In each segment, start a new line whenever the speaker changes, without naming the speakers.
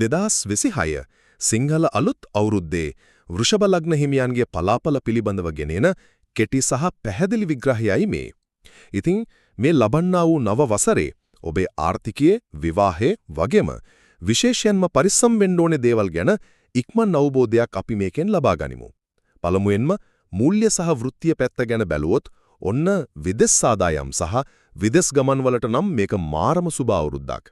2026 සිංහල අලුත් අවුරුද්දේ වෘෂභ ලග්න හිමියන්ගේ පලාපල පිළිබඳව ගෙනෙන කෙටි සහ පැහැදිලි විග්‍රහයයි මේ. ඉතින් මේ ලබන්නා වූ නව වසරේ ඔබේ ආර්ථිකයේ විවාහයේ වගේම විශේෂයෙන්ම පරිස්සම් වෙන්න ඕනේ දේවල් ගැන ඉක්මන් අවබෝධයක් අපි මේකෙන් ලබා ගනිමු. පළමුවෙන්ම මූල්‍ය සහ වෘත්තීය පැත්ත ගැන බැලුවොත් ඔන්න විදෙස් ආදායම් සහ විදෙස් ගමන් වලට නම් මේක මාරම සුබ අවුරුද්දක්.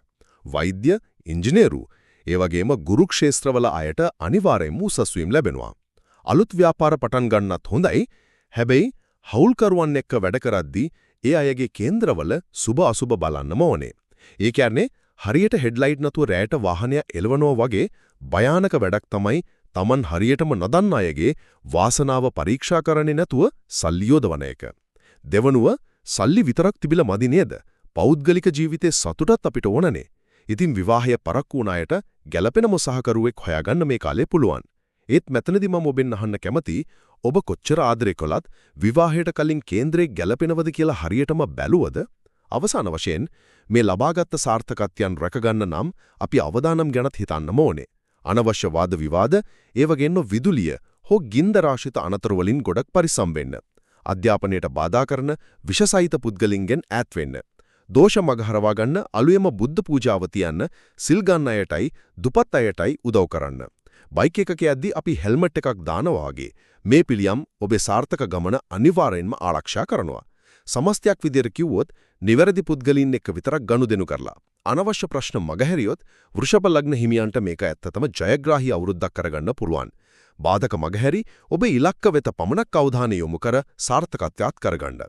වෛද්‍ය, ඉංජිනේරු, ඒ වගේම ගුරු ක්ෂේත්‍රවල අයට අනිවාර්යයෙන්ම උසස්වීම් ලැබෙනවා. අලුත් ව්‍යාපාර පටන් ගන්නත් හොඳයි. හැබැයි හවුල්කරුවන් එක්ක වැඩ කරද්දී ඒ අයගේ කේන්ද්‍රවල සුබ අසුබ බලන්නම ඕනේ. ඒ කියන්නේ හරියට හෙඩ්ලයිට් නැතුව රැයට වාහනය එලවනවා වගේ භයානක වැඩක් තමයි Taman හරියටම නොදන්න අයගේ වාසනාව පරීක්ෂා කරන්නේ නැතුව සල්ලි යොදවන එක. දෙවනුව සල්ලි විතරක් තිබිලා මදි නේද? පෞද්ගලික ජීවිතේ සතුටත් අපිට ඕනනේ. ඉතින් විවාහය පරක්කු වුණ අයට ගැළපෙනම සහකරුවෙක් හොයාගන්න මේ කාලේ පුළුවන්. ඒත් මෙතනදී මම ඔබෙන් අහන්න කැමති ඔබ කොච්චර ආදරේ කළත් විවාහයට කලින් කේන්ද්‍රේ ගැළපෙනවද කියලා හරියටම බැලුවද? අවසාන වශයෙන් මේ ලබාගත් සාර්ථකත්වයන් රැකගන්න නම් අපි අවදානම් ගැනත් හිතන්නම ඕනේ. අනවශ්‍ය වාද විවාද, ඒ වගේම විදුලිය හෝ ගින්දර ආශ්‍රිත අනතුරු වලින් ගොඩක් පරිස්සම් වෙන්න. අධ්‍යාපනයට බාධා කරන විෂසහිත පුද්ගලින්ගෙන් ඈත් වෙන්න. දෝෂ මගහරවා ගන්න අලුයම බුද්ධ පූජාව තියන්න, සිල් ගන්න අයටයි දුපත් අයටයි උදව් කරන්න. බයික් එකක යද්දී අපි හෙල්මට් එකක් දානවා වගේ මේ පිළියම් ඔබේ සාර්ථක ගමන අනිවාර්යෙන්ම ආරක්ෂා කරනවා. සමස්තයක් විදියට කිව්වොත් නිවැරදි පුද්ගලින් එක්ක විතරක් ගනුදෙනු කරලා අනවශ්‍ය ප්‍රශ්න මගහැරියොත් වෘෂභ ලග්න හිමියන්ට මේක ඇත්තටම ජයග්‍රාහී අවුරුද්දක් කරගන්න පුළුවන්. බාධක මගහැරි ඔබේ ඉලක්ක වෙත පමණක් අවධානය යොමු කර සාර්ථකත්වයට කරගන්න.